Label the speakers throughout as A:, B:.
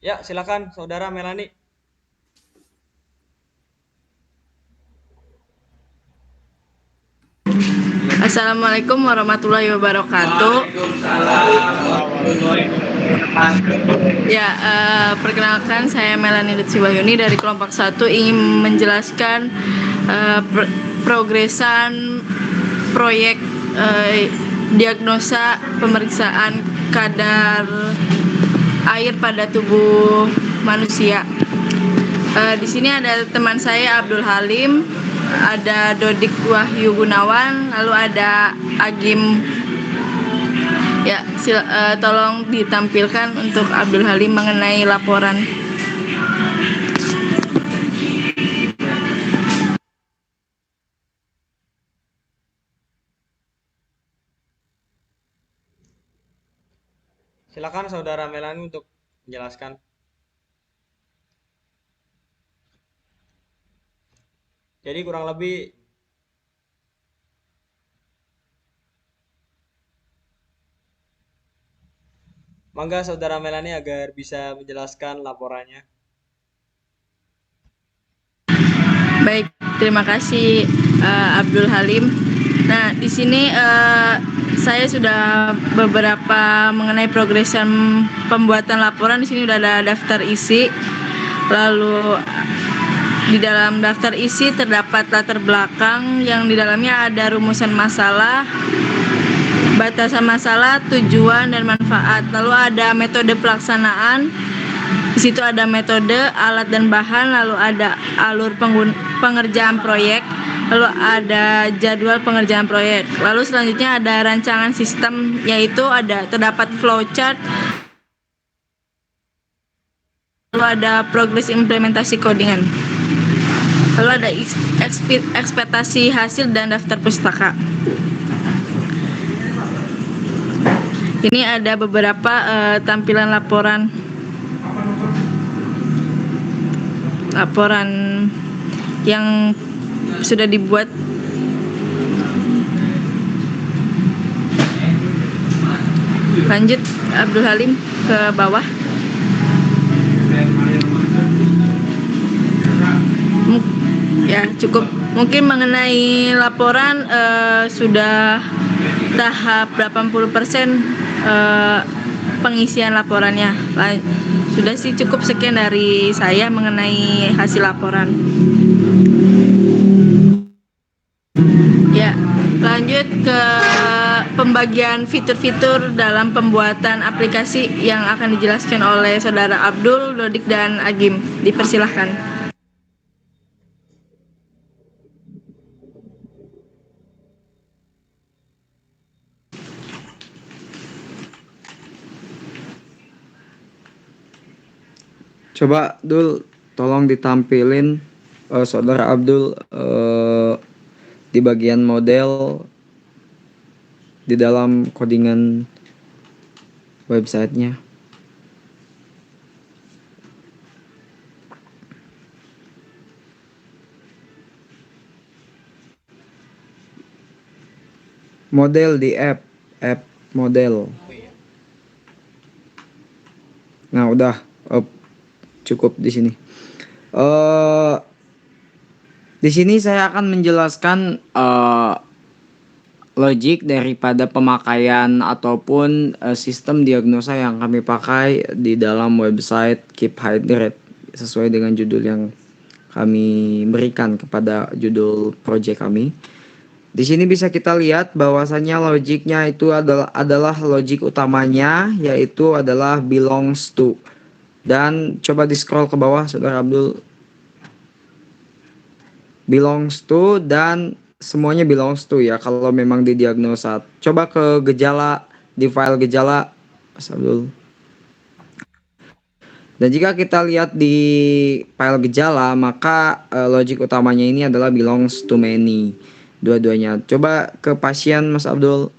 A: Ya, silakan Saudara Melani.
B: Assalamualaikum warahmatullahi wabarakatuh.
C: Waalaikumsalam warahmatullahi wabarakatuh.
B: Ya, perkenalkan saya Melani Lutfi Wahyuni dari kelompok 1 ingin menjelaskan progresan proyek diagnosa pemeriksaan kadar air pada tubuh manusia. Di sini ada teman saya Abdul Halim, ada Dodik Wahyu Gunawan, lalu ada Agim. Ya, tolong ditampilkan untuk Abdul Halim mengenai laporan.
A: Silakan Saudara Melani untuk menjelaskan. Jadi kurang lebih mangga Saudara Melani agar bisa menjelaskan laporannya.
B: Baik, terima kasih Abdul Halim. Nah, di sini saya sudah beberapa mengenai progresan pembuatan laporan. Di sini sudah ada daftar isi. Lalu di dalam daftar isi terdapat latar belakang yang di dalamnya ada rumusan masalah, batasan masalah, tujuan dan manfaat. Lalu ada metode pelaksanaan. Di situ ada metode, alat dan bahan, lalu ada alur pengerjaan proyek, lalu ada jadwal pengerjaan proyek. Lalu selanjutnya ada rancangan sistem, yaitu terdapat flowchart, lalu ada progres implementasi codingan. Lalu ada ekspektasi hasil dan daftar pustaka. Ini ada beberapa tampilan laporan yang sudah dibuat. Lanjut Abdul Halim ke bawah. Ya, cukup. Mungkin mengenai laporan sudah tahap 80% pengisian laporannya. Sudah sih, cukup sekian dari saya mengenai hasil laporan. Ya, lanjut ke pembagian fitur-fitur dalam pembuatan aplikasi yang akan dijelaskan oleh Saudara Abdul, Dodik, dan Agim. Dipersilahkan.
D: Coba Dul, tolong ditampilin Saudara Abdul di bagian model di dalam codingan websitenya. Model di app model. Nah, udah cukup di sini. Di sini saya akan menjelaskan logik daripada pemakaian ataupun sistem diagnosa yang kami pakai di dalam website Keep Hydrate sesuai dengan judul yang kami berikan kepada judul project kami. Di sini bisa kita lihat bahwasannya logiknya itu adalah logik utamanya, yaitu adalah belongs to. Dan coba di scroll ke bawah Saudara Abdul. Belongs to dan semuanya belongs to ya kalau memang didiagnosa. Coba ke gejala, di file gejala Mas Abdul. Dan jika kita lihat di file gejala, maka logik utamanya ini adalah belongs to many. Dua-duanya. Coba ke pasien Mas Abdul.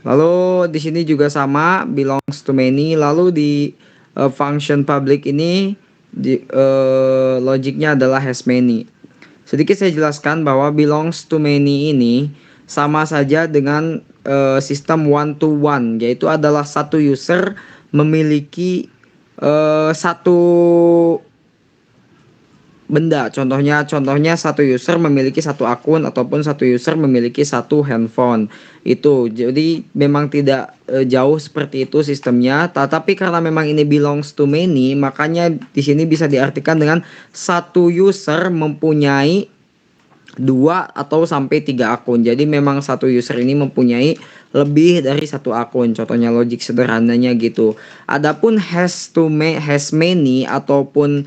D: Lalu di sini juga sama belongs to many. Lalu di function public ini logiknya adalah has many. Sedikit saya jelaskan bahwa belongs to many ini sama saja dengan sistem one to one, yaitu adalah satu user memiliki satu benda. Contohnya satu user memiliki satu akun ataupun satu user memiliki satu handphone. Itu. Jadi memang tidak jauh seperti itu sistemnya, tetapi karena memang ini belongs to many, makanya di sini bisa diartikan dengan satu user mempunyai 2 atau sampai 3 akun. Jadi memang satu user ini mempunyai lebih dari satu akun. Contohnya logik sederhananya gitu. Adapun has many ataupun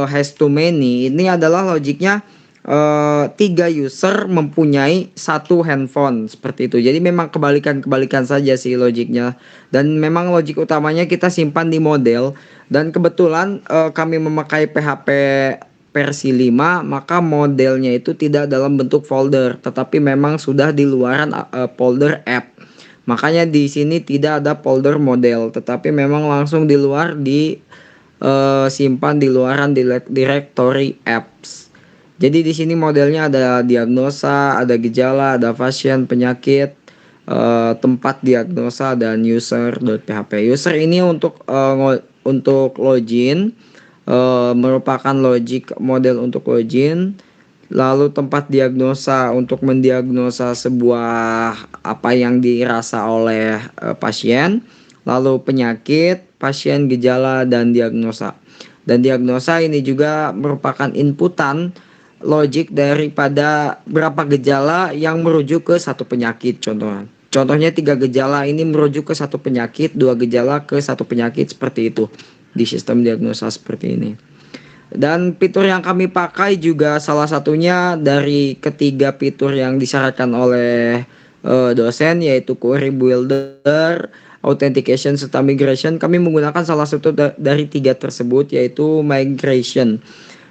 D: has too many, ini adalah logiknya 3 user mempunyai satu handphone seperti itu. Jadi memang kebalikan saja sih logiknya. Dan memang logik utamanya kita simpan di model. Dan kebetulan kami memakai PHP versi 5, maka modelnya itu tidak dalam bentuk folder, tetapi memang sudah di luaran folder app. Makanya di sini tidak ada folder model, tetapi memang langsung di luar simpan di luaran directory apps. Jadi di sini modelnya ada diagnosa, ada gejala, ada pasien, penyakit, tempat diagnosa, dan user.php. User ini untuk login, merupakan logic model untuk login. Lalu tempat diagnosa untuk mendiagnosa sebuah apa yang dirasa oleh pasien. Lalu penyakit, pasien, gejala, dan diagnosa. Dan diagnosa ini juga merupakan inputan logik daripada berapa gejala yang merujuk ke satu penyakit. Contohnya 3 gejala ini merujuk ke satu penyakit, 2 gejala ke satu penyakit, seperti itu di sistem diagnosa seperti ini. Dan fitur yang kami pakai juga salah satunya dari ketiga fitur yang disyaratkan oleh dosen, yaitu query builder, authentication, serta migration. Kami menggunakan salah satu dari 3 tersebut, yaitu migration.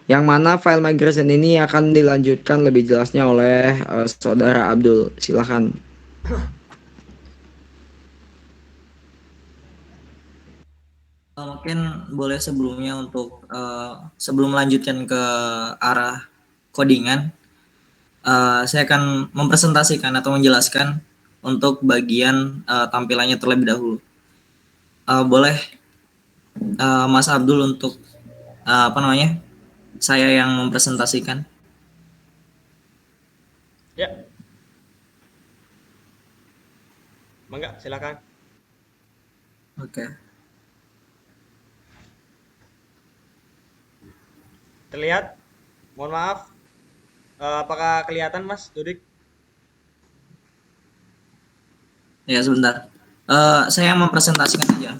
D: Yang mana file migration ini akan dilanjutkan lebih jelasnya oleh saudara Abdul. Silakan.
C: Mungkin boleh sebelumnya untuk sebelum melanjutkan ke arah codingan, saya akan mempresentasikan atau menjelaskan untuk bagian tampilannya terlebih dahulu. Boleh Mas Abdul untuk saya yang mempresentasikan.
A: Ya. Mangga, silakan.
C: Oke.
A: Terlihat? Mohon maaf. Apakah kelihatan, Mas Dudik?
C: Ya, sebentar. Saya mempresentasikan aja.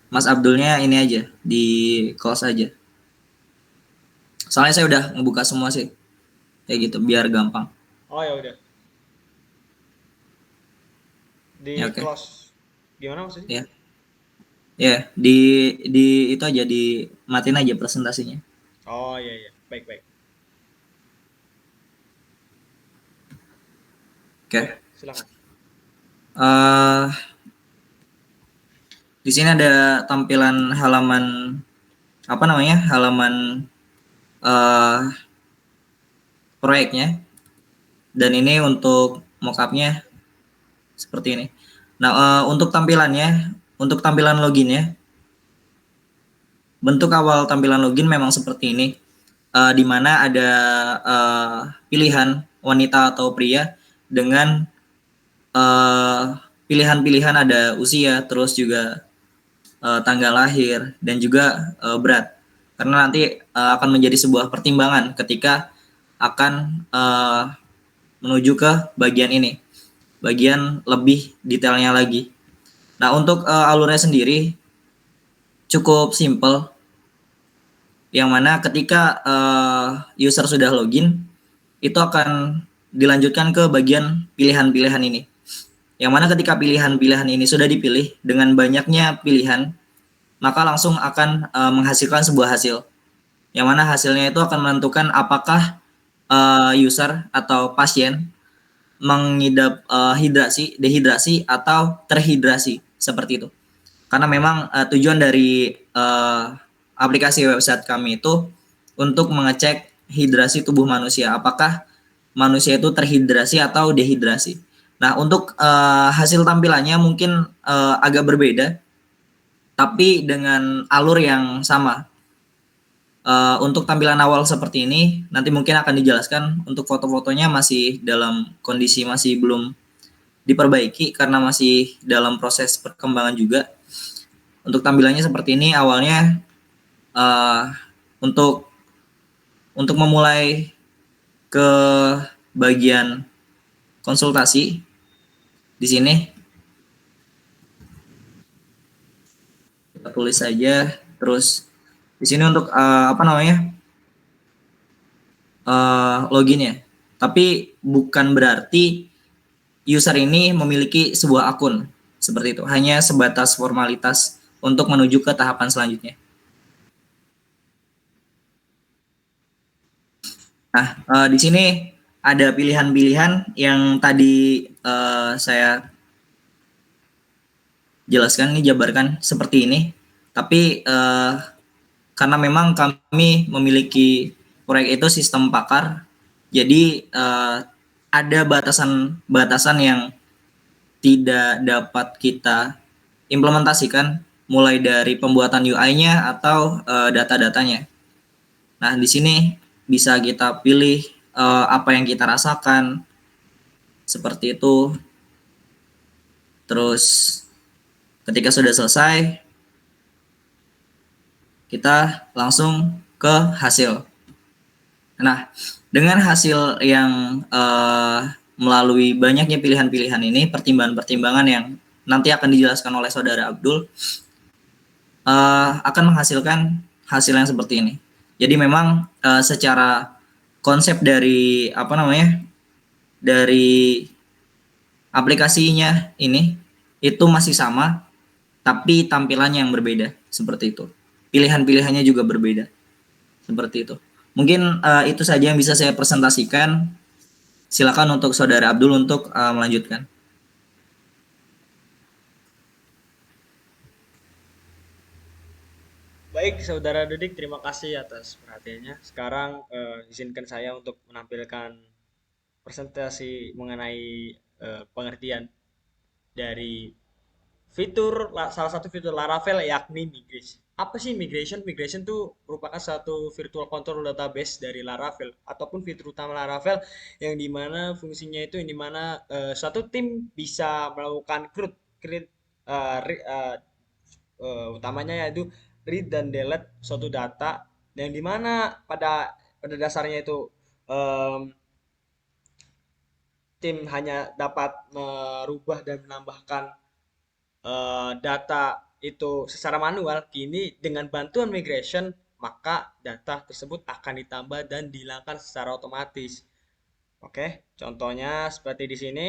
C: Mas Abdulnya ini aja, di close aja. Soalnya saya udah ngebuka semua sih. Kayak gitu, biar gampang.
A: Oh ya udah. Di
C: Ya, oke.
A: close. Gimana maksudnya?
C: Ya. Ya, di itu aja, di matiin aja presentasinya.
A: Oh iya. Baik.
C: Oke.
A: Silakan.
C: Di sini ada tampilan halaman halaman proyeknya, dan ini untuk mockupnya seperti ini. Nah, untuk tampilan loginnya, bentuk awal tampilan login memang seperti ini, di mana ada pilihan wanita atau pria dengan pilihan-pilihan, ada usia, terus juga tanggal lahir, dan juga berat. Karena nanti akan menjadi sebuah pertimbangan ketika akan menuju ke bagian ini, bagian lebih detailnya lagi. Nah, untuk alurnya sendiri cukup simple, yang mana ketika user sudah login, itu akan dilanjutkan ke bagian pilihan-pilihan ini. Yang mana ketika pilihan-pilihan ini sudah dipilih dengan banyaknya pilihan, maka langsung akan menghasilkan sebuah hasil. Yang mana hasilnya itu akan menentukan apakah user atau pasien mengidap dehidrasi atau terhidrasi, seperti itu. Karena memang tujuan dari aplikasi website kami itu untuk mengecek hidrasi tubuh manusia, apakah manusia itu terhidrasi atau dehidrasi. Nah, untuk hasil tampilannya mungkin agak berbeda, tapi dengan alur yang sama. Untuk tampilan awal seperti ini, nanti mungkin akan dijelaskan. Untuk foto-fotonya masih dalam kondisi masih belum diperbaiki karena masih dalam proses perkembangan juga. Untuk tampilannya seperti ini, awalnya untuk memulai ke bagian konsultasi di sini kita tulis saja, terus di sini untuk login ya. Tapi bukan berarti user ini memiliki sebuah akun seperti itu. Hanya sebatas formalitas untuk menuju ke tahapan selanjutnya. Nah, di sini ada pilihan-pilihan yang tadi saya jelaskan, ini jabarkan seperti ini. Tapi karena memang kami memiliki proyek itu sistem pakar, jadi ada batasan-batasan yang tidak dapat kita implementasikan, mulai dari pembuatan UI-nya atau data-datanya. Nah, di sini bisa kita pilih apa yang kita rasakan, seperti itu. Terus ketika sudah selesai, kita langsung ke hasil. Nah, dengan hasil yang melalui banyaknya pilihan-pilihan ini, pertimbangan-pertimbangan yang nanti akan dijelaskan oleh Saudara Abdul, akan menghasilkan hasil yang seperti ini. Jadi memang secara konsep dari dari aplikasinya ini itu masih sama, tapi tampilannya yang berbeda, seperti itu. Pilihan-pilihannya juga berbeda, seperti itu. Mungkin itu saja yang bisa saya presentasikan. Silakan untuk Saudara Abdul untuk melanjutkan.
A: Baik, Saudara Dodik, terima kasih atas perhatiannya. Sekarang izinkan saya untuk menampilkan presentasi mengenai pengertian dari salah satu fitur Laravel, yakni migration. Apa sih migration? Migration itu merupakan satu virtual control database dari Laravel ataupun fitur utama Laravel yang dimana fungsinya itu yang dimana suatu tim bisa melakukan create utamanya yaitu read dan delete suatu data yang dimana pada dasarnya itu em, tim hanya dapat merubah dan menambahkan data itu secara manual. Kini dengan bantuan migration maka data tersebut akan ditambah dan dihilangkan secara otomatis. Oke, contohnya seperti di sini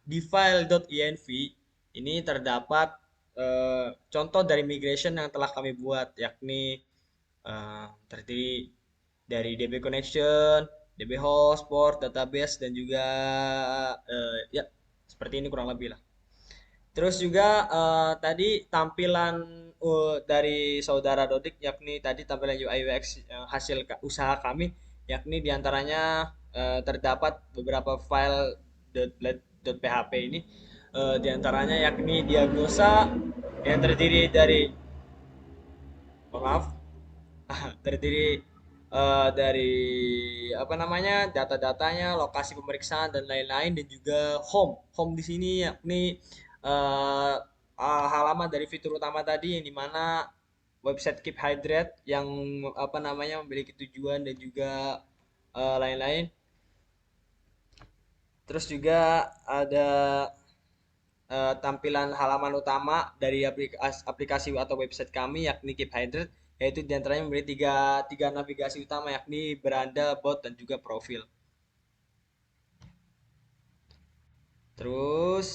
A: di file.env ini terdapat contoh dari migration yang telah kami buat, yakni terdiri dari DB connection, DB host, port, database, dan juga ya seperti ini kurang lebih lah. Terus juga tadi tampilan dari Saudara Dodik, yakni tadi tampilan UI UX hasil usaha kami, yakni diantaranya terdapat beberapa file .php ini, diantaranya yakni diagnosa yang terdiri dari, maaf, terdiri dari apa namanya data-datanya, lokasi pemeriksaan dan lain-lain, dan juga home di sini yakni halaman dari fitur utama tadi yang dimana website Keep Hydrate yang apa namanya memiliki tujuan dan juga lain-lain. Terus juga ada tampilan halaman utama dari aplikasi atau website kami yakni Keep Hydrate, yaitu diantaranya memiliki tiga navigasi utama yakni beranda, bot, dan juga profil. Terus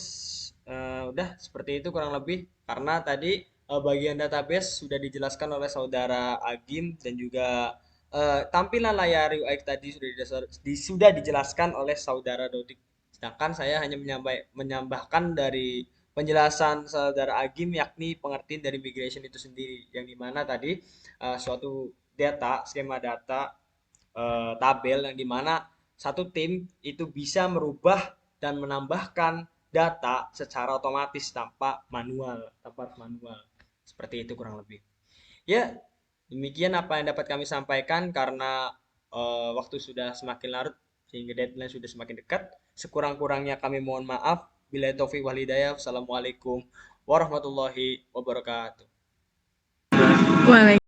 A: udah seperti itu kurang lebih, karena tadi bagian database sudah dijelaskan oleh Saudara Agim dan juga tampilan layar UI tadi sudah dijelaskan oleh Saudara Dodik. Sedangkan saya hanya menambahkan dari penjelasan Saudara Agim, yakni pengertian dari migration itu sendiri, yang dimana tadi suatu skema data, tabel yang dimana satu tim itu bisa merubah dan menambahkan data secara otomatis tanpa manual. Seperti itu kurang lebih. Ya, demikian apa yang dapat kami sampaikan karena waktu sudah semakin larut sehingga deadline sudah semakin dekat. Sekurang-kurangnya kami mohon maaf. Bila taufik wal hidayah. Wassalamualaikum warahmatullahi wabarakatuh.
B: Waalaikumsalam.